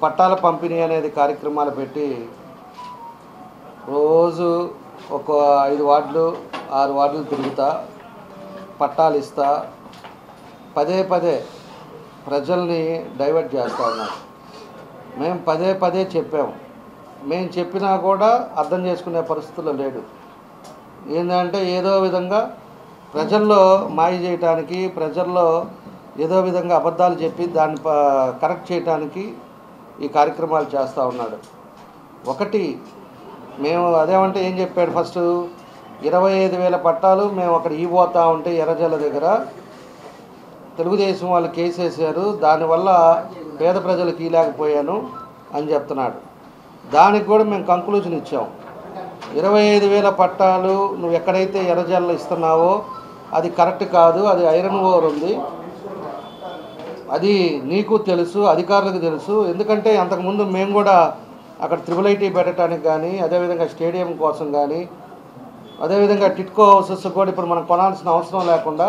పట్టాల పంపిణీ అనేది కార్యక్రమాలు పెట్టి రోజు ఒక 5 వార్డులు 6 వార్డులు తిరుగుతా పట్టాలు ఇస్తా పదే పదే ప్రజల్ని డైవర్ట్ చేస్తూ ఉన్నారు. మేము పదే పదే చెప్పాము. మేము చెప్పినా కూడా అర్థం చేసుకునే పరిస్థితుల్లో లేడు. ఏంటంటే ఏదో విధంగా ప్రజల్లో మాయ చేయడానికి, ప్రజల్లో ఏదో విధంగా అబద్ధాలు చెప్పి దాన్ని కరెక్ట్ చేయడానికి ఈ కార్యక్రమాలు చేస్తూ ఉన్నాడు. ఒకటి మేము అదేమంటే ఏం చెప్పాడు, ఫస్ట్ 25,000 పట్టాలు మేము అక్కడ ఇవ్వబోతా ఉంటే ఎర్రజల్ల దగ్గర తెలుగుదేశం వాళ్ళు కేసేసారు, దానివల్ల పేద ప్రజలకు ఇవ్వలేకపోయాను అని చెప్తున్నాడు. దానికి కూడా మేము కంక్లూజన్ ఇచ్చాం. 25,000 పట్టాలు నువ్వు ఎక్కడైతే ఎర్రజల్ల ఇస్తున్నావో అది కరెక్ట్ కాదు, అది ఐరన్ ఓర్ ఉంది, అది నీకు తెలుసు, అధికారులకు తెలుసు. ఎందుకంటే అంతకుముందు మేము కూడా అక్కడ IIIT పెట్టడానికి కానీ, అదేవిధంగా స్టేడియం కోసం కానీ, అదేవిధంగా టిట్కో హౌసెస్ కూడా ఇప్పుడు మనం కొనాల్సిన అవసరం లేకుండా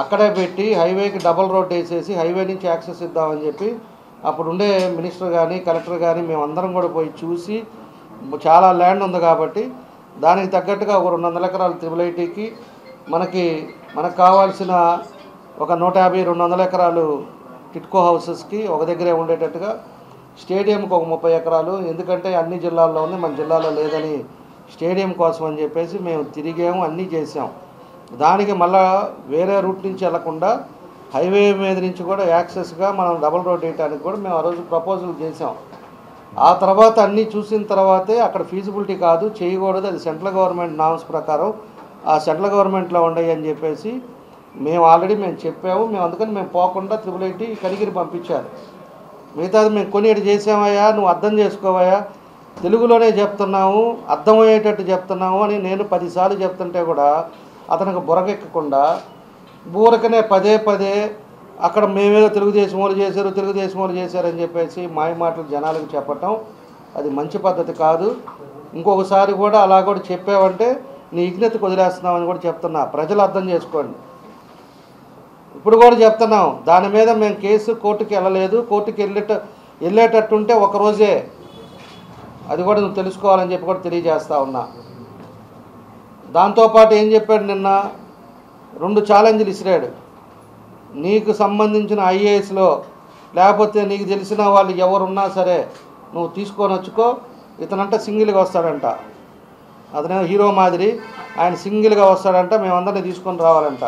అక్కడే పెట్టి హైవేకి డబుల్ రోడ్ వేసేసి హైవే నుంచి యాక్సెస్ ఇద్దామని చెప్పి అప్పుడుండే మినిస్టర్ కానీ కలెక్టర్ కానీ మేమందరం కూడా పోయి చూసి, చాలా ల్యాండ్ ఉంది కాబట్టి దానికి తగ్గట్టుగా ఒక 200 ఎకరాలు IIITకి, మనకు కావాల్సిన ఒక 150-200 ఎకరాలు టిట్కో హౌసెస్కి ఒక దగ్గరే ఉండేటట్టుగా, స్టేడియంకి ఒక 30 ఎకరాలు, ఎందుకంటే అన్ని జిల్లాల్లో ఉంది, మన జిల్లాలో లేదని స్టేడియం కోసం అని చెప్పేసి మేము తిరిగాము, అన్నీ చేసాం. దానికి మళ్ళా వేరే రూట్ నుంచి వెళ్లకుండా హైవే మీద నుంచి కూడా యాక్సెస్గా మనం డబుల్ రోడ్ వేయడానికి కూడా మేము ఆ రోజు ప్రపోజల్ చేసాం. ఆ తర్వాత అన్నీ చూసిన తర్వాతే అక్కడ ఫీజిబిలిటీ కాదు, చేయకూడదు, అది సెంట్రల్ గవర్నమెంట్ నామ్స్ ప్రకారం ఆ సెంట్రల్ గవర్నమెంట్లో ఉండయి అని చెప్పేసి మేము ఆల్రెడీ చెప్పాము. అందుకని మేము పోకుండా IIIT కనిగిరి పంపించారు. మిగతాది మేము కొనేటి చేసామయ్యా, నువ్వు అర్థం చేసుకోవయ్యా, తెలుగులోనే చెప్తున్నాము, అర్థమయ్యేటట్టు చెప్తున్నాము అని నేను 10 సార్లు చెప్తుంటే కూడా అతనికి బుర్రకెక్కకుండా ఊరకనే పదే పదే అక్కడ మేమేదో తెలుగుదేశం వాళ్ళు చేశారని చెప్పేసి మాయ మాటలు జనాలకు చెప్పటం అది మంచి పద్ధతి కాదు. ఇంకొకసారి కూడా అలా కూడా చెప్పావంటే నీ ఇగ్నతికి వదిలేస్తున్నామని కూడా చెప్తున్నా. ప్రజలు అర్థం చేసుకోండి. ఇప్పుడు కూడా చెప్తున్నాం, దాని మీద మేము కేసు కోర్టుకి వెళ్ళలేదు. కోర్టుకి వెళ్ళేటట్టుంటే ఒకరోజే, అది కూడా నువ్వు తెలుసుకోవాలని చెప్పి కూడా తెలియజేస్తా ఉన్నా. దాంతోపాటు ఏం చెప్పాడు, నిన్న 2 ఛాలెంజ్లు ఇసిరాడు. నీకు సంబంధించిన IASలో లేకపోతే నీకు తెలిసిన వాళ్ళు ఎవరున్నా సరే నువ్వు తీసుకొని వచ్చుకో. ఇతనంట సింగిల్గా వస్తాడంట, అతనే హీరో మాదిరి, ఆయన సింగిల్గా వస్తాడంట, మేమందరినీ తీసుకొని రావాలంట.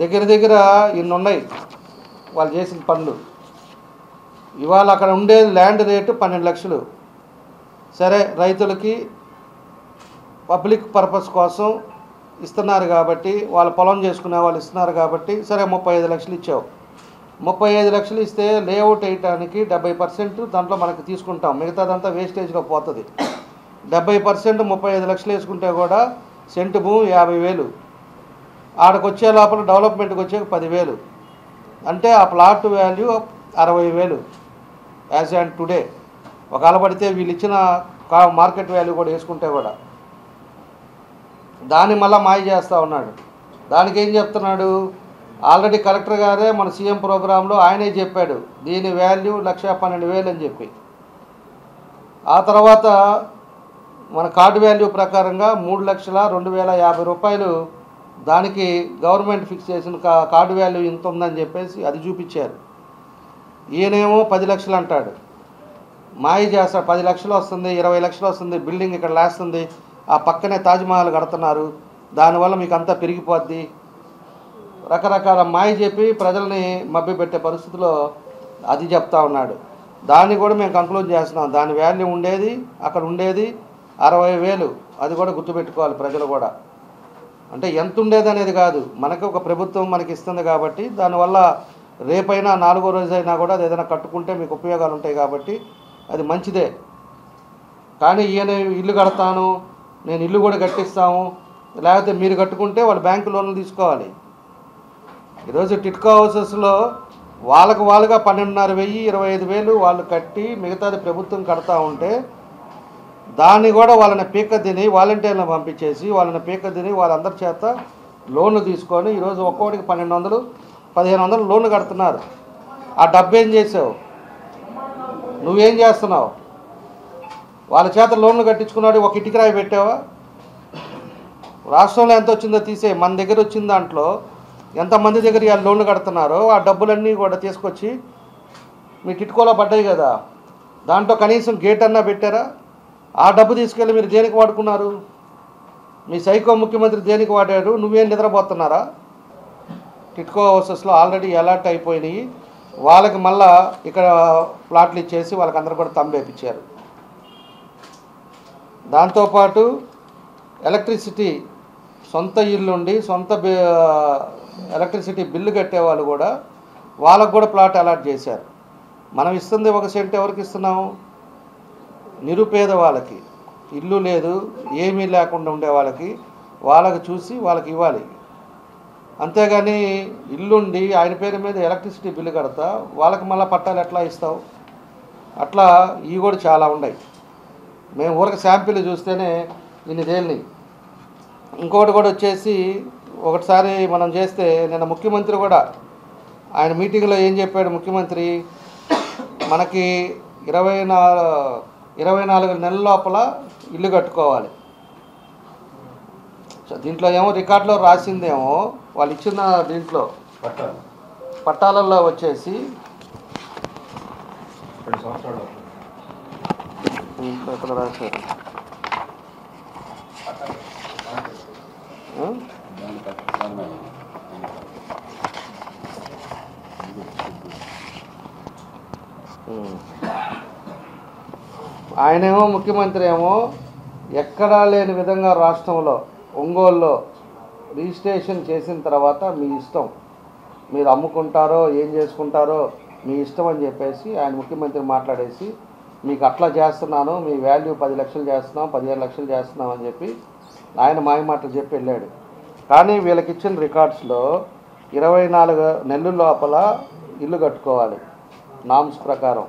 దగ్గర ఇన్ని ఉన్నాయి వాళ్ళు చేసిన పనులు. ఇవాళ అక్కడ ఉండే ల్యాండ్ రేటు 12 లక్షలు. సరే, రైతులకి పబ్లిక్ పర్పస్ కోసం ఇస్తున్నారు కాబట్టి, వాళ్ళ పొలం చేసుకునే వాళ్ళు ఇస్తున్నారు కాబట్టి, సరే 35 లక్షలు ఇచ్చావు. 35 లక్షలు ఇస్తే లేఅవుట్ వేయటానికి 70% దాంట్లో మనకు తీసుకుంటాం, మిగతాదంతా వేస్టేజ్లో పోతుంది. 70% 35 లక్షలు వేసుకుంటే కూడా సెంటు భూమి 50,000, ఆడకు వచ్చే లోపల డెవలప్మెంట్కి వచ్చే 10,000, అంటే ఆ plot value 60,000 as and today. ఒకవేళ పడితే వీళ్ళు ఇచ్చిన మార్కెట్ వాల్యూ కూడా వేసుకుంటే కూడా దాన్ని మళ్ళీ మాయ చేస్తూ ఉన్నాడు. దానికి ఏం చెప్తున్నాడు, ఆల్రెడీ కలెక్టర్ గారే మన సీఎం ప్రోగ్రాంలో ఆయనే చెప్పాడు దీని వాల్యూ 1,12,000 అని చెప్పి. ఆ తర్వాత మన కార్డు వాల్యూ ప్రకారంగా 3,02,050 రూపాయలు దానికి గవర్నమెంట్ ఫిక్స్ చేసిన కార్డు వాల్యూ ఇంత ఉందని చెప్పేసి అది చూపించారు. ఈయనేమో 10 లక్షలు అంటాడు, మాయ చేస్తాడు. 10 లక్షలు వస్తుంది, 20 లక్షలు వస్తుంది, బిల్డింగ్ ఇక్కడ లేస్తుంది, ఆ పక్కనే తాజ్మహల్ కడుతున్నారు, దానివల్ల మీకు అంతా పెరిగిపోద్ది, రకరకాల మాయ చెప్పి ప్రజల్ని మభ్యపెట్టే పరిస్థితిలో అది చెప్తా ఉన్నాడు. దాన్ని కూడా మేము కంక్లూడ్ చేస్తున్నాం. దాని వాల్యూ ఉండేది అక్కడ ఉండేది 60,000, అది కూడా గుర్తుపెట్టుకోవాలి ప్రజలు కూడా. అంటే ఎంత ఉండేది అనేది కాదు, మనకు ఒక ప్రభుత్వం మనకి ఇస్తుంది కాబట్టి దానివల్ల రేపైనా 4వ రోజైనా కూడా అది ఏదైనా కట్టుకుంటే మీకు ఉపయోగాలు ఉంటాయి కాబట్టి అది మంచిదే. కానీ ఈయన ఇల్లు కడతాను, నేను ఇల్లు కూడా కట్టిస్తాము, లేకపోతే మీరు కట్టుకుంటే వాళ్ళు బ్యాంకు లోన్లు తీసుకోవాలి. ఈరోజు టిట్కో హౌసెస్లో వాళ్ళుగా 12,500, 25,000 వాళ్ళు కట్టి మిగతాది ప్రభుత్వం కడతా ఉంటే దాన్ని కూడా వాళ్ళని పీక తిని వాలంటీర్లను పంపించేసి వాళ్ళని పీక తిని వాళ్ళందరి చేత లోన్లు తీసుకొని ఈరోజు ఒక్కొక్కటికి 1,200, 1,500 లోన్లు కడుతున్నారు. ఆ డబ్బు ఏం చేసావు? నువ్వేం చేస్తున్నావు? వాళ్ళ చేత లోన్లు కట్టించుకున్నాడు, ఒక ఇటుకరాయి పెట్టావా? రాష్ట్రంలో ఎంత వచ్చిందో తీసే, మన దగ్గర వచ్చిన దాంట్లో ఎంతమంది దగ్గర వాళ్ళు లోన్లు కడుతున్నారో ఆ డబ్బులన్నీ కూడా తీసుకొచ్చి మీ టిట్కోలో పడ్డాయి కదా, దాంట్లో కనీసం గేట్ అన్నా పెట్టారా? ఆ డబ్బు తీసుకెళ్ళి మీరు దేనికి వాడుకున్నారు? మీ సైకో ముఖ్యమంత్రి దేనికి వాడాడు? నువ్వేం నిద్రపోతున్నారా? టిట్కో హౌసెస్లో ఆల్రెడీ అలర్ట్ అయిపోయినాయి. వాళ్ళకి మళ్ళా ఇక్కడ ప్లాట్లు ఇచ్చేసి వాళ్ళకందరూ కూడా తంబేపించారు. దాంతోపాటు ఎలక్ట్రిసిటీ సొంత ఇల్లుండి సొంత ఎలక్ట్రిసిటీ బిల్లు కట్టేవాళ్ళు కూడా వాళ్ళకు కూడా ప్లాట్ అలాట్ చేశారు. మనం ఇస్తుంది 1 సెంట్ ఎవరికి ఇస్తున్నాము? నిరుపేద వాళ్ళకి, ఇల్లు లేదు ఏమీ లేకుండా ఉండే వాళ్ళకి చూసి వాళ్ళకి ఇవ్వాలి. అంతేగాని ఇల్లుండి ఆయన పేరు మీద ఎలక్ట్రిసిటీ బిల్లు కడతా వాళ్ళకి మళ్ళీ పట్టాలు ఎట్లా ఇస్తావు? అట్లా ఇవి కూడా చాలా ఉన్నాయి. మేము ఊరికి శాంపిల్ చూస్తేనే ఇన్ని తేలినాయి. ఇంకోటి కూడా వచ్చేసి ఒకటిసారి మనం చేస్తే నిన్న ముఖ్యమంత్రి కూడా ఆయన మీటింగ్లో ఏం చెప్పాడు ముఖ్యమంత్రి, మనకి 24 నెలల లోపల ఇల్లు కట్టుకోవాలి. దీంట్లో ఏమో రికార్డులో రాసిందేమో వాళ్ళు ఇచ్చిన దీంట్లో పట్టాలలో వచ్చేసి ఎక్కడ రాశారు? ఆయనేమో ముఖ్యమంత్రి ఏమో ఎక్కడా లేని విధంగా రాష్ట్రంలో ఒంగోలులో రిజిస్ట్రేషన్ చేసిన తర్వాత మీ ఇష్టం, మీరు అమ్ముకుంటారో ఏం చేసుకుంటారో మీ ఇష్టం అని చెప్పేసి ఆయన ముఖ్యమంత్రి మాట్లాడేసి మీకు అట్లా చేస్తున్నాను, మీ వాల్యూ 10 లక్షలు చేస్తున్నాం, 15 లక్షలు చేస్తున్నాం అని చెప్పి ఆయన మాయమాటలు చెప్పి వెళ్ళాడు. కానీ వీళ్ళకి ఇచ్చిన రికార్డ్స్లో 24 నెలల లోపల ఇల్లు కట్టుకోవాలి నామ్స్ ప్రకారం.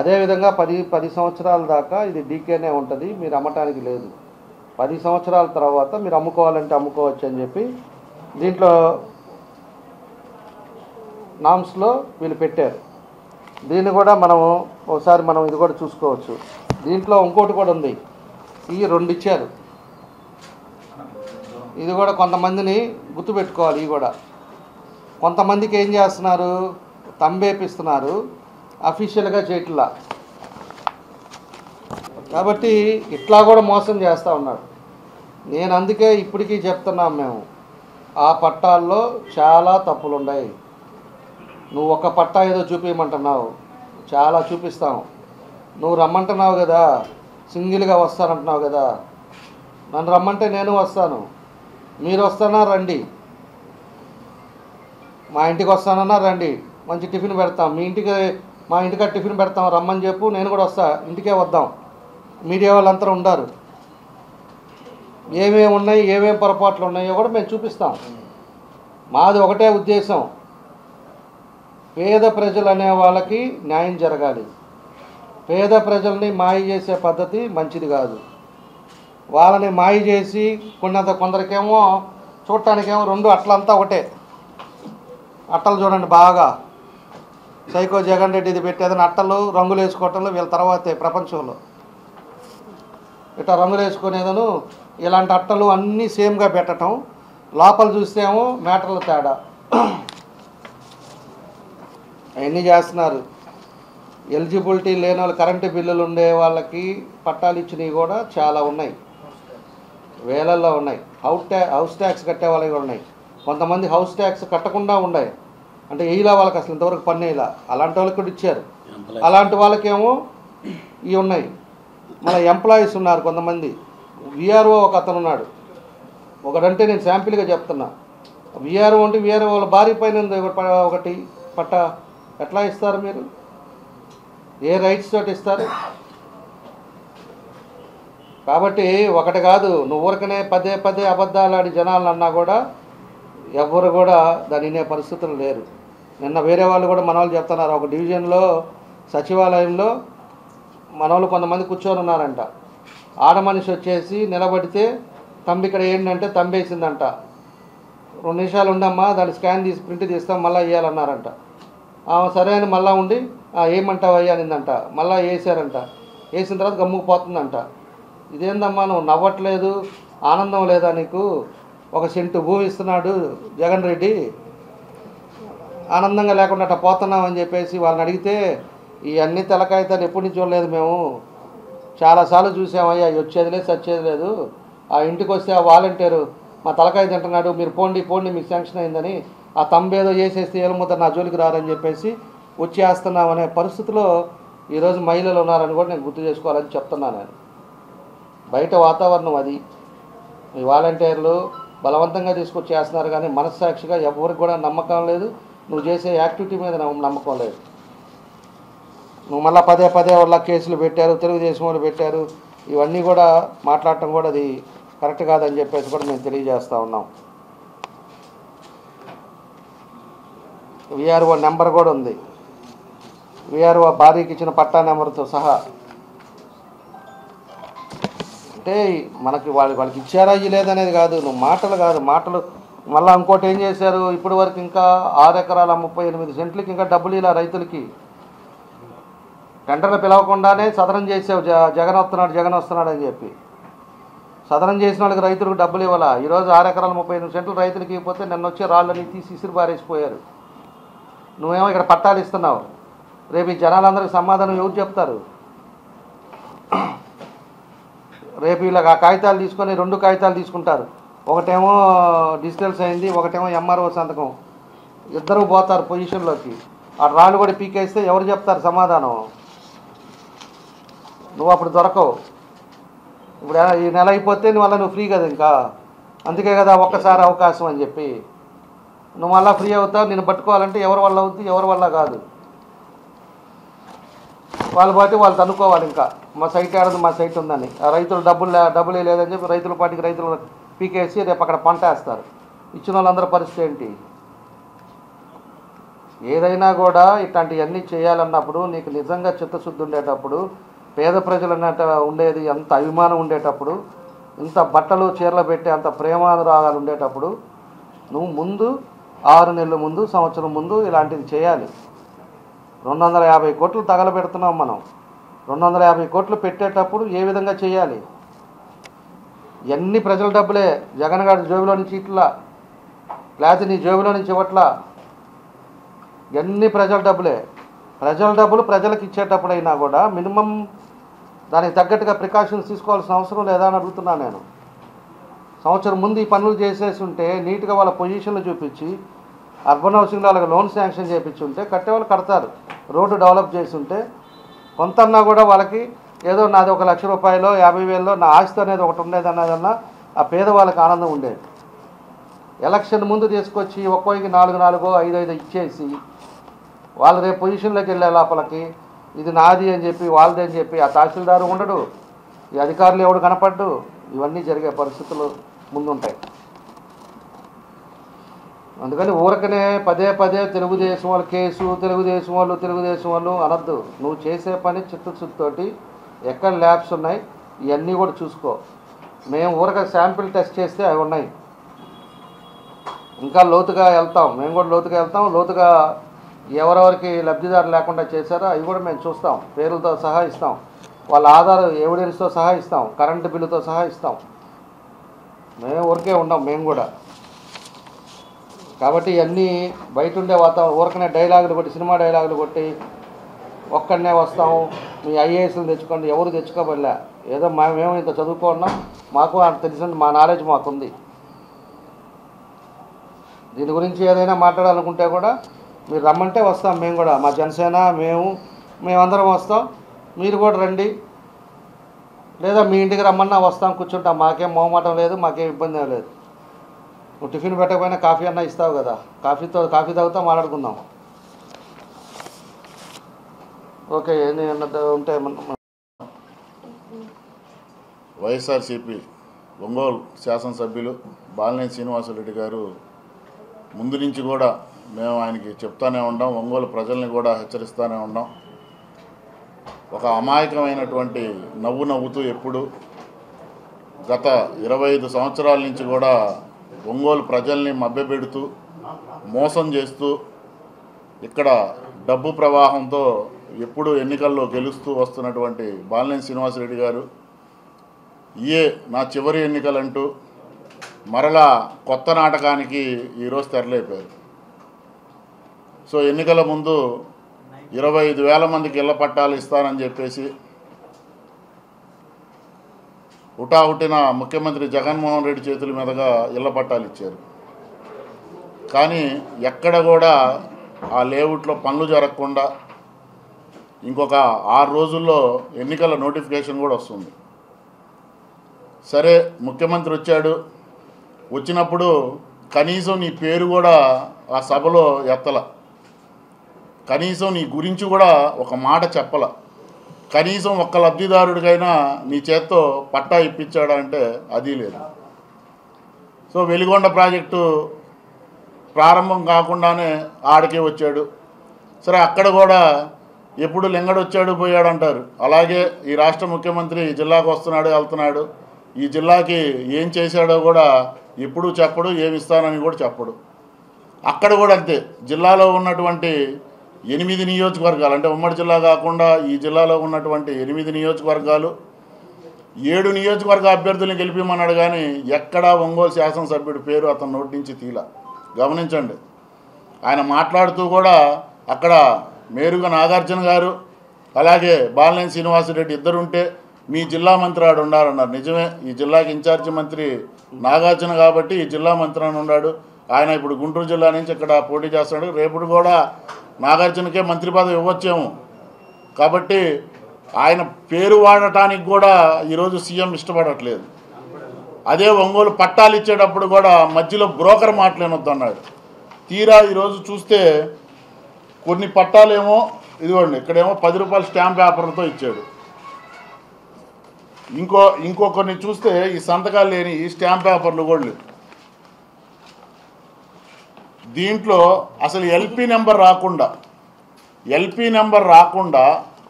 అదేవిధంగా 10 సంవత్సరాల దాకా ఇది డీకేనే ఉంటుంది, మీరు అమ్మటానికి లేదు. 10 సంవత్సరాల తర్వాత మీరు అమ్ముకోవాలంటే అమ్ముకోవచ్చు అని చెప్పి దీంట్లో నామ్స్లో వీళ్ళు పెట్టారు. దీన్ని కూడా మనము ఒకసారి మనం ఇది కూడా చూసుకోవచ్చు. దీంట్లో ఇంకోటి కూడా ఉంది, ఇవి 2 ఇచ్చారు. ఇది కూడా కొంతమందిని గుర్తుపెట్టుకోవాలి. ఇవి కూడా కొంతమందికి ఏం చేస్తున్నారు, తంబేపిస్తున్నారు, అఫీషియల్గా చేయట్లా. కాబట్టి ఇట్లా కూడా మోసం చేస్తూ ఉన్నాడు. నేను అందుకే ఇప్పటికీ చెప్తున్నాం, మేము ఆ పట్టాల్లో చాలా తప్పులు ఉన్నాయి. నువ్వు ఒక పట్టా ఏదో చూపించమంటున్నావు, చాలా చూపిస్తాం. నువ్వు రమ్మంటున్నావు కదా, సింగిల్గా వస్తానంటున్నావు కదా, నన్ను రమ్మంటే నేను వస్తాను, మీరు వస్తానా రండి, మా ఇంటికి వస్తానన్నా రండి, మంచి టిఫిన్ పెడతాం, మా ఇంటికి టిఫిన్ పెడతాం, రమ్మని చెప్పు, నేను కూడా వస్తా, ఇంటికే వద్దాం. మీడియా వాళ్ళంతా ఉండారు, ఏమేమి ఉన్నాయి ఏమేమి పొరపాట్లు ఉన్నాయో కూడా మేము చూపిస్తాం. మాది ఒకటే ఉద్దేశం, పేద ప్రజలు అనే వాళ్ళకి న్యాయం జరగాలి. పేద ప్రజల్ని మాయ చేసే పద్ధతి మంచిది కాదు. వాళ్ళని మాయ చేసి కొందరికేమో చూడటానికేమో 2 అట్లంతా ఒకటే. అట్టలు చూడండి బాగా, సైకో జగన్ రెడ్డి ఇది పెట్టేదని అట్టలు రంగులు వేసుకోవటంలో వీళ్ళ తర్వాతే ప్రపంచంలో. ఇట్లా రంగులు వేసుకునేదను ఇలాంటి అట్టలు అన్నీ సేమ్గా పెట్టడం, లోపల చూస్తేమో మ్యాటర్ల తేడా, అవన్నీ చేస్తున్నారు. ఎలిజిబిలిటీ లేని వాళ్ళు, కరెంటు బిల్లులు ఉండే వాళ్ళకి పట్టాలు ఇచ్చినవి కూడా చాలా ఉన్నాయి, వేలల్లో ఉన్నాయి. హౌస్ ట్యాక్స్ కట్టే వాళ్ళకి కూడా ఉన్నాయి. కొంతమంది హౌస్ ట్యాక్స్ కట్టకుండా ఉన్నాయి, అంటే వేయలా వాళ్ళకి అసలు ఇంతవరకు పన్ను వేయలా, అలాంటి వాళ్ళకి కూడా ఇచ్చారు. అలాంటి వాళ్ళకేమో ఇవి ఉన్నాయి. మన ఎంప్లాయీస్ ఉన్నారు కొంతమంది. విఆర్ఓ ఒక అతను ఉన్నాడు, ఒకడంటే నేను శాంపిల్గా చెప్తున్నా. విఆర్ఓ అంటే విఆర్ఓ వాళ్ళ భార్య పైన ఒకటి పట్ట ఎట్లా ఇస్తారు మీరు? ఏ రైట్స్ తోటి ఇస్తారు? కాబట్టి ఒకటి కాదు, నువ్వు ఊరికనే పదే అబద్ధాలు ఆడి జనాలను అన్నా కూడా ఎవరు కూడా దాని వినే పరిస్థితులు లేరు. నిన్న వేరే వాళ్ళు కూడా మన వాళ్ళు చెప్తున్నారు, ఒక డివిజన్లో సచివాలయంలో మన వాళ్ళు కొంతమంది కూర్చొని ఉన్నారంట. ఆడ మనిషి వచ్చేసి నిలబడితే తంబి ఇక్కడ ఏంటంటే తంబేసిందంట. 2 నిమిషాలు ఉండమ్మా, దాన్ని స్కాన్ తీసి ప్రింట్ తీస్తాం, మళ్ళీ ఇవ్వాలన్నారంట. సరే అని మళ్ళీ ఉండి ఏమంటావు అయ్యా అనిందంట. మళ్ళీ వేసారంట. వేసిన తర్వాత గమ్ముకుపోతుందంట. ఇదేందమ్మా నువ్వు నవ్వట్లేదు, ఆనందం లేదా నీకు? ఒక సెంటు భూమి ఇస్తున్నాడు జగన్ రెడ్డి, ఆనందంగా లేకుండా అట్లా పోతున్నామని చెప్పేసి వాళ్ళని అడిగితే, ఈ అన్ని తెలకాయితాలు ఎప్పటి నుంచి చూడలేదు మేము, చాలాసార్లు చూసామయ్యా, వచ్చేది లేదు సచ్చేది లేదు. ఆ ఇంటికి వస్తే ఆ వాలంటీరు మా తలకాయ తింటున్నాడు, మీరు పోండి పోండి మీకు శాంక్షన్ అయిందని ఆ తంబేదో చేసేస్తే ఏలుముద్ద నా జోలికి రారని చెప్పేసి వచ్చేస్తున్నాం అనే పరిస్థితిలో ఈరోజు మహిళలు ఉన్నారని కూడా నేను గుర్తు చేసుకోవాలని చెప్తున్నాను. నేను బయట వాతావరణం అది. ఈ వాలంటీర్లు బలవంతంగా తీసుకొచ్చి చేస్తున్నారు, కానీ మనస్సాక్షిగా ఎవరికి కూడా నమ్మకం లేదు, నువ్వు చేసే యాక్టివిటీ మీద నమ్మకం లేదు. నువ్వు మళ్ళీ పదే పదే వాళ్ళ కేసులు పెట్టారు, తెలుగుదేశం వాళ్ళు పెట్టారు, ఇవన్నీ కూడా మాట్లాడటం కూడా అది కరెక్ట్ కాదని చెప్పేసి కూడా మేము తెలియజేస్తూ ఉన్నాం. విఆర్ఓ నెంబర్ కూడా ఉంది, విఆర్ఓ భార్యకి ఇచ్చిన పట్టా నెంబర్తో సహా. అంటే మనకి వాళ్ళకి ఇచ్చారా ఇవ్వలేదనేది కాదు, నువ్వు మాటలు కాదు, మాటలు. మళ్ళీ ఇంకోటి ఏం చేశారు, ఇప్పటి వరకు ఇంకా 6 ఎకరాల 38 సెంట్లకి ఇంకా డబ్బులు ఇలా రైతులకి టెండర్లు పిలవకుండానే సదరం చేసావు. జగన్ వస్తున్నాడు అని చెప్పి సదరం చేసిన వాళ్ళకి రైతులకు డబ్బులు ఇవ్వాలా. ఈరోజు 6 ఎకరాల 38 సెంట్లు రైతులకి ఇవ్వకపోతే నిన్న వచ్చే రాళ్ళని తీసి ఇసిరి పారేసిపోయారు. నువ్వేమో ఇక్కడ పట్టాలు ఇస్తున్నావు, రేపు ఈ జనాలందరికీ సమాధానం ఎవరు చెప్తారు? రేపు ఇలా ఆ కాగితాలు తీసుకొని 2 కాగితాలు తీసుకుంటారు, ఒకటేమో డిజిటల్స్ అయింది, ఒకటేమో ఎంఆర్ఓ సంతకం, ఇద్దరు పోతారు పొజిషన్లోకి. ఆ రాళ్ళు కూడా పీకేస్తే ఎవరు చెప్తారు సమాధానం? నువ్వు అప్పుడు దొరకవు. ఇప్పుడు ఈ నెల అయిపోతే నువ్వు ఫ్రీ కదా, ఇంకా అందుకే కదా ఒక్కసారి అవకాశం అని చెప్పి నువ్వు మళ్ళీ ఫ్రీ అవుతావు. నేను పట్టుకోవాలంటే ఎవరి వల్ల అవుతుంది, ఎవరి వల్ల కాదు. వాళ్ళు బట్టి వాళ్ళు అనుకోవాలి, ఇంకా మా సైట్ ఆడదు, మా సైట్ ఉందని. ఆ రైతులు డబ్బులే లేదని చెప్పి రైతుల పాటికి రైతులు పీకేసి రేపు అక్కడ పంట వేస్తారు. ఇచ్చిన వాళ్ళందరి పరిస్థితి ఏంటి? ఏదైనా కూడా ఇట్లాంటివన్నీ చేయాలన్నప్పుడు నీకు నిజంగా చిత్తశుద్ధి ఉండేటప్పుడు, పేద ప్రజలు అన్నట్టు ఉండేది ఎంత అభిమానం ఉండేటప్పుడు, ఇంత బట్టలు చీరలు పెట్టే అంత ప్రేమానురాగాలు ఉండేటప్పుడు నువ్వు ముందు 6 నెలల ముందు, సంవత్సరం ముందు ఇలాంటిది చేయాలి. 250 కోట్లు తగలబెడుతున్నాం మనం. 250 కోట్లు పెట్టేటప్పుడు ఏ విధంగా చేయాలి? ఎన్ని ప్రజల డబ్బులే, జగన్ గారి జేబులో నుంచి ఇట్లా, లేకపోతే నీ జేబులో నుంచి ఇవ్వట్లా, ఎన్ని ప్రజల డబ్బులే. ప్రజల డబ్బులు ప్రజలకు ఇచ్చేటప్పుడు అయినా కూడా మినిమం దానికి తగ్గట్టుగా ప్రికాషన్స్ తీసుకోవాల్సిన అవసరం లేదా అని అడుగుతున్నాను నేను. సంవత్సరం ముందు ఈ పనులు చేసేసి ఉంటే, నీట్గా వాళ్ళ పొజిషన్లు చూపించి, అర్బన్ హౌసింగ్లో వాళ్ళకి లోన్ శాంక్షన్ చేయించి ఉంటే కట్టేవాళ్ళు కడతారు. రోడ్డు డెవలప్ చేసి ఉంటే కొంతన్నా కూడా వాళ్ళకి ఏదో నాది 1 లక్ష రూపాయలు 50,000 నా ఆస్తి అనేది ఒకటి ఉండేది అన్నదన్నా ఆ పేదవాళ్ళకి ఆనందం ఉండేది. ఎలక్షన్ ముందు తీసుకొచ్చి ఒక్కొక్కరికి 4 5 ఇచ్చేసి వాళ్ళు రేపు పొజిషన్లోకి వెళ్ళే లోపలికి ఇది నాది అని చెప్పి, వాళ్ళది అని చెప్పి ఆ తహసీల్దారు ఉండడు, ఈ అధికారులు ఎవడు కనపడ్డు, ఇవన్నీ జరిగే పరిస్థితులు ముందుంటాయి. అందుకని ఊరకనే పదే పదే తెలుగుదేశం వాళ్ళ కేసు, తెలుగుదేశం వాళ్ళు అనద్దు. నువ్వు చేసే పని చిత్తశుద్ధితోటి ఎక్కడ ల్యాబ్స్ ఉన్నాయి ఇవన్నీ కూడా చూసుకో. మేము ఊరక శాంపిల్ టెస్ట్ చేస్తే అవి ఉన్నాయి, ఇంకా లోతుగా వెళ్తాం, మేము కూడా లోతుగా వెళ్తాం. లోతుగా ఎవరెవరికి లబ్ధిదారు లేకుండా చేశారో అవి కూడా మేము చూస్తాం, పేర్లతో సహా ఇస్తాం, వాళ్ళ ఆధార్ ఎవిడెన్స్తో సహా ఇస్తాం, కరెంటు బిల్లుతో సహా ఇస్తాం. మేము ఊరికే ఉన్నాం మేము కూడా. కాబట్టి ఇవన్నీ బయట ఉండే వాతావరణం, ఊరకనే డైలాగులు కొట్టి, సినిమా డైలాగులు కొట్టి ఒక్కడనే వస్తాం, మీ ఐఏఎస్లు తెచ్చుకోండి, ఎవరు తెచ్చుకోబడలే. ఏదో మేము ఇంత చదువుకున్నాం, మాకు తెలిసిన మా నాలెడ్జ్ మాకుంది. దీని గురించి ఏదైనా మాట్లాడాలనుకుంటే కూడా మీరు రమ్మంటే వస్తాం. మేము కూడా మా జనసేన మేమందరం వస్తాం, మీరు కూడా రండి. లేదా మీ ఇంటికి రమ్మన్నా వస్తాం, కూర్చుంటాం. మాకేం మొహమాటం లేదు, మాకేం ఇబ్బంది లేదు. నువ్వు టిఫిన్ పెట్టకపోయినా కాఫీ అన్నా ఇస్తావు కదా, కాఫీ తాగుతా మాట్లాడుకుందాం. ఓకే, ఏంటి ఉంటే వైఎస్ఆర్సీపీ ఒంగోలు శాసనసభ్యులు బాలినేని శ్రీనివాసరెడ్డి గారు ముందు నుంచి కూడా మేము ఆయనకి చెప్తానే ఉన్నాం, ఒంగోలు ప్రజల్ని కూడా హెచ్చరిస్తూనే ఉన్నాం. ఒక అమాయకమైనటువంటి నవ్వుతూ ఎప్పుడు గత 25 సంవత్సరాల నుంచి కూడా ఒంగోలు ప్రజల్ని మభ్యపెడుతూ మోసం చేస్తూ ఇక్కడ డబ్బు ప్రవాహంతో ఎప్పుడు ఎన్నికల్లో గెలుస్తూ వస్తున్నటువంటి బాలినేని శ్రీనివాసరెడ్డి గారు ఇయే నా చివరి ఎన్నికలంటూ మరలా కొత్త నాటకానికి ఈరోజు తెరలేపారు. సో ఎన్నికల ముందు 25,000 మందికి ఇళ్ల పట్టాలు ఇస్తానని చెప్పేసి హుటాహుటిన ముఖ్యమంత్రి జగన్మోహన్ రెడ్డి చేతుల మీదుగా ఇళ్ల పట్టాలు ఇచ్చారు. కానీ ఎక్కడ కూడా ఆ లేఅవుట్లో పనులు జరగకుండా ఇంకొక 6 రోజుల్లో ఎన్నికల నోటిఫికేషన్ కూడా వస్తుంది. సరే ముఖ్యమంత్రి వచ్చాడు, వచ్చినప్పుడు కనీసం నీ పేరు కూడా ఆ సభలో ఎత్తల, కనీసం నీ గురించి కూడా ఒక మాట చెప్పల, కనీసం ఒక్క లబ్ధిదారుడికైనా నీ చేత్తో పట్టా ఇప్పించాడా అంటే అది లేదు. సో వెలిగొండ ప్రాజెక్టు ప్రారంభం కాకుండానే ఆడికే వచ్చాడు. సరే అక్కడ కూడా ఎప్పుడు లింగడొచ్చాడు పోయాడు అంటారు. అలాగే ఈ రాష్ట్ర ముఖ్యమంత్రి జిల్లాకు వస్తున్నాడు వెళ్తున్నాడు, ఈ జిల్లాకి ఏం చేశాడో కూడా ఎప్పుడూ చెప్పడు, ఏమి ఇస్తానని కూడా చెప్పడు. అక్కడ కూడా అంతే, జిల్లాలో ఉన్నటువంటి 8 నియోజకవర్గాలు అంటే ఉమ్మడి జిల్లా కాకుండా ఈ జిల్లాలో ఉన్నటువంటి 8 నియోజకవర్గాలు 7 నియోజకవర్గ అభ్యర్థులను గెలిపిమన్నాడు. కానీ ఎక్కడా ఒంగోలు శాసనసభ్యుడి పేరు అతని నోటి నుంచి తీలా. గమనించండి, ఆయన మాట్లాడుతూ కూడా అక్కడ మేరుగా నాగార్జున గారు అలాగే బాలినేని శ్రీనివాసరెడ్డి ఇద్దరుంటే మీ జిల్లా మంత్రి ఆడు ఉండాలన్నారు. నిజమే, ఈ జిల్లాకి ఇన్ఛార్జి మంత్రి నాగార్జున కాబట్టి ఈ జిల్లా మంత్రి అని ఉన్నాడు. ఆయన ఇప్పుడు గుంటూరు జిల్లా నుంచి ఇక్కడ పోటీ చేస్తున్నాడు. రేపు కూడా నాగార్జునకే మంత్రి పదవి ఇవ్వచ్చేమో. కాబట్టి ఆయన పేరు వాడటానికి కూడా ఈరోజు సీఎం ఇష్టపడట్లేదు. అదే ఒంగోలు పట్టాలు ఇచ్చేటప్పుడు కూడా మధ్యలో బ్రోకర్ మాట్లాడొద్దన్నాడు. తీరా ఈరోజు చూస్తే కొన్ని పట్టాలేమో ఇదిగోండి, ఇక్కడేమో 10 రూపాయల స్టాంప్ పేపర్లతో ఇచ్చాడు. ఇంకో కొన్ని చూస్తే ఈ సంతకాలు లేని ఈ స్టాంప్ పేపర్లు కూడా లేవు. దీంట్లో అసలు ఎల్పీ నెంబర్ రాకుండా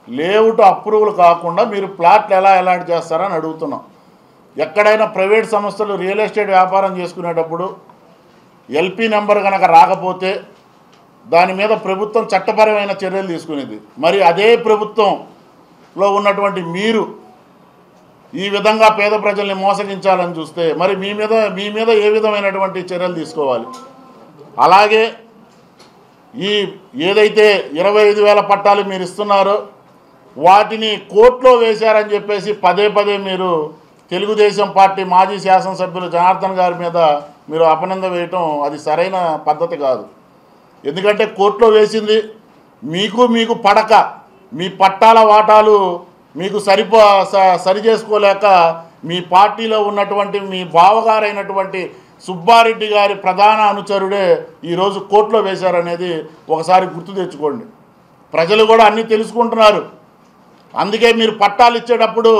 లేఅవుట్ అప్రూవల్ కాకుండా మీరు ప్లాట్లు ఎలా అలాట్ చేస్తారని అడుగుతున్నాం. ఎక్కడైనా ప్రైవేట్ సంస్థలు రియల్ ఎస్టేట్ వ్యాపారం చేసుకునేటప్పుడు ఎల్పీ నెంబర్ కనుక రాకపోతే దాని మీద ప్రభుత్వం చట్టపరమైన చర్యలు తీసుకునేది. మరి అదే ప్రభుత్వంలో ఉన్నటువంటి మీరు ఈ విధంగా పేద ప్రజల్ని మోసగించాలని చూస్తే మరి మీ మీద ఏ విధమైనటువంటి చర్యలు తీసుకోవాలి? అలాగే ఈ ఏదైతే 25,000 పట్టాలు మీరు ఇస్తున్నారో వాటిని కోర్టులో వేశారని చెప్పేసి పదే మీరు తెలుగుదేశం పార్టీ మాజీ శాసనసభ్యులు జనార్దన్ గారి మీద మీరు అపనింద వేయటం అది సరైన పద్ధతి కాదు. ఎందుకంటే కోర్టులో వేసింది మీకు పడక మీ పట్టాల వాటాలు మీకు సరి చేసుకోలేక మీ పార్టీలో ఉన్నటువంటి మీ బావగారైనటువంటి సుబ్బారెడ్డి గారి ప్రధాన అనుచరుడే ఈరోజు కోర్టులో వేశారనేది ఒకసారి గుర్తు తెచ్చుకోండి. ప్రజలు కూడా అన్నీ తెలుసుకుంటున్నారు. అందుకే మీరు పట్టాలు ఇచ్చేటప్పుడు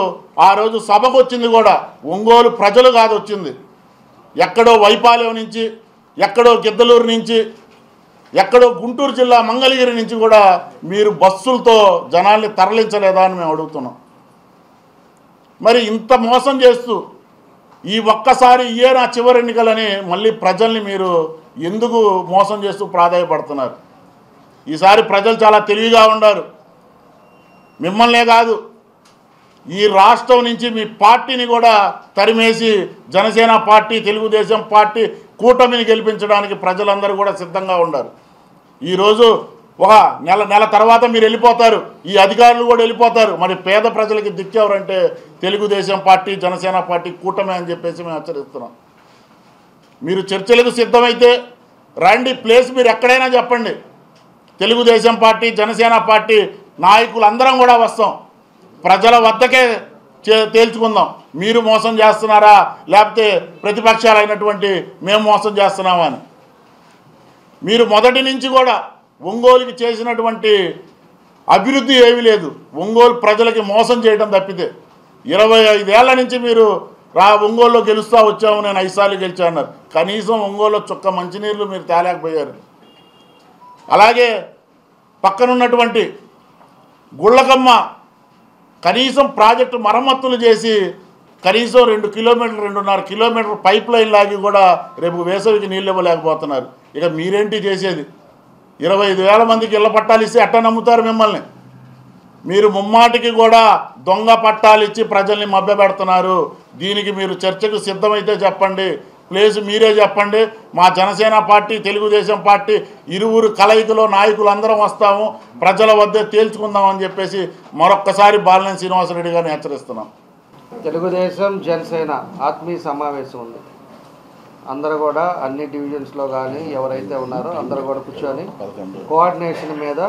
ఆ రోజు సభకు వచ్చింది కూడా ఒంగోలు ప్రజలు కాదు వచ్చింది, ఎక్కడో వైపాలెం నుంచి, ఎక్కడో గిద్దలూరు నుంచి, ఎక్కడో గుంటూరు జిల్లా మంగళగిరి నుంచి కూడా మీరు బస్సులతో జనాల్ని తరలించలేదా అని మేము అడుగుతున్నాం. మరి ఇంత మోసం చేస్తూ ఈ ఒక్కసారి ఇయే నా చివరి ఎన్నికలని మళ్ళీ ప్రజల్ని మీరు ఎందుకు మోసం చేస్తూ ప్రాధాయపడుతున్నారు? ఈసారి ప్రజలు చాలా తెలివిగా ఉన్నారు. మిమ్మల్నే కాదు ఈ రాష్ట్రం నుంచి మీ పార్టీని కూడా తరిమేసి జనసేన పార్టీ, తెలుగుదేశం పార్టీ కూటమిని గెలిపించడానికి ప్రజలందరూ కూడా సిద్ధంగా ఉన్నారు. ఈరోజు ఒక నెల తర్వాత మీరు వెళ్ళిపోతారు, ఈ అధికారులు కూడా వెళ్ళిపోతారు. మరి పేద ప్రజలకి దిక్కెవరంటే తెలుగుదేశం పార్టీ, జనసేన పార్టీ కూటమి అని చెప్పేసి మేము హెచ్చరిస్తున్నాం. మీరు చర్చలకు సిద్ధమైతే రండి, ప్లేస్ మీరు ఎక్కడైనా చెప్పండి. తెలుగుదేశం పార్టీ, జనసేన పార్టీ నాయకులు అందరం కూడా వస్తాం, ప్రజల వద్దకే తేల్చుకుందాం. మీరు మోసం చేస్తున్నారా లేకపోతే ప్రతిపక్షాలైనటువంటి మేము మోసం చేస్తున్నామా అని. మీరు మొదటి నుంచి కూడా ఒంగోలుకి చేసినటువంటి అభివృద్ధి ఏమీ లేదు. ఒంగోలు ప్రజలకి మోసం చేయడం తప్పితే 25 ఏళ్ల నుంచి మీరు ఒంగోలులో గెలుస్తూ వచ్చాము, నేను 5 సార్లు గెలిచా అన్నారు. కనీసం ఒంగోలులో చుక్క మంచినీళ్ళు మీరు తేలేకపోయారు. అలాగే పక్కనున్నటువంటి గుళ్ళకమ్మ కనీసం ప్రాజెక్టు మరమ్మతులు చేసి కనీసం 2 కిలోమీటర్లు 2.5 కిలోమీటర్లు పైప్ లైన్ లాగి కూడా రేపు వేసవికి నీళ్ళు ఇవ్వలేకపోతున్నారు. ఇక మీరేంటి చేసేది? 25,000 మందికి ఇళ్ల పట్టాలు ఇస్తే ఎట్ట నమ్ముతారు మిమ్మల్ని? మీరు ముమ్మాటికి కూడా దొంగ పట్టాలు ఇచ్చి ప్రజల్ని మభ్యపెడుతున్నారు. దీనికి మీరు చర్చకు సిద్ధమైతే చెప్పండి, ప్లేస్ మీరే చెప్పండి. మా జనసేన పార్టీ, తెలుగుదేశం పార్టీ ఇరువురు కలయికలో నాయకులందరం వస్తాము, ప్రజల వద్దే తేల్చుకుందామని చెప్పేసి మరొక్కసారి బాలినేని శ్రీనివాసరెడ్డి గారిని హెచ్చరిస్తున్నాం. తెలుగుదేశం జనసేన ఆత్మీయ సమావేశం ఉంది. అందరూ కూడా అన్ని డివిజన్స్లో కానీ ఎవరైతే ఉన్నారో అందరూ కూడా కూర్చొని కోఆర్డినేషన్ మీద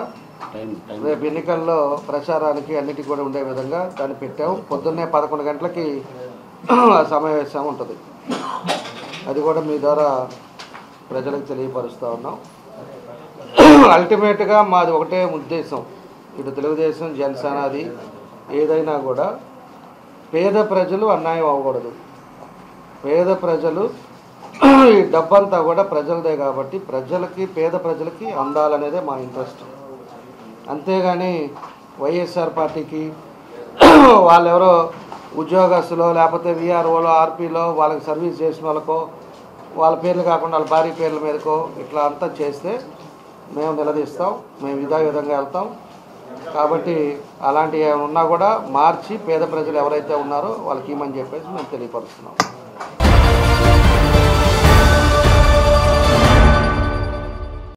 రేపు ఎన్నికల్లో ప్రచారానికి అన్నిటికీ కూడా ఉండే విధంగా దాన్ని పెట్టాము. పొద్దున్నే 11 గంటలకి సమావేశం ఉంటుంది. అది కూడా మీ ద్వారా ప్రజలకు తెలియపరుస్తూ ఉన్నాం. అల్టిమేట్గా మాది ఒకటే ఉద్దేశం, ఇటు తెలుగుదేశం జనసేనది ఏదైనా కూడా పేద ప్రజలు అన్యాయం అవ్వకూడదు. పేద ప్రజలు ఈ డబ్బంతా కూడా ప్రజలదే కాబట్టి ప్రజలకి, పేద ప్రజలకి అందాలనేదే మా ఇంట్రెస్ట్. అంతేగాని వైఎస్ఆర్ పార్టీకి వాళ్ళెవరో ఉద్యోగస్తులో లేకపోతే విఆర్ఓలో ఆర్పీలో వాళ్ళకి సర్వీస్ చేసిన వాళ్ళకో వాళ్ళ పేర్లు కాకుండా వాళ్ళ భార్య పేర్ల మీదకో ఇట్లా అంతా చేస్తే మేము నిలదీస్తాం, మేము ఇదే విధంగా వెళ్తాం. కాబట్టి అలాంటివి ఏమైనా ఉన్నా కూడా మార్చి పేద ప్రజలు ఎవరైతే ఉన్నారో వాళ్ళకి ఇమ్మని చెప్పేసి మేము తెలియపరుస్తున్నాం.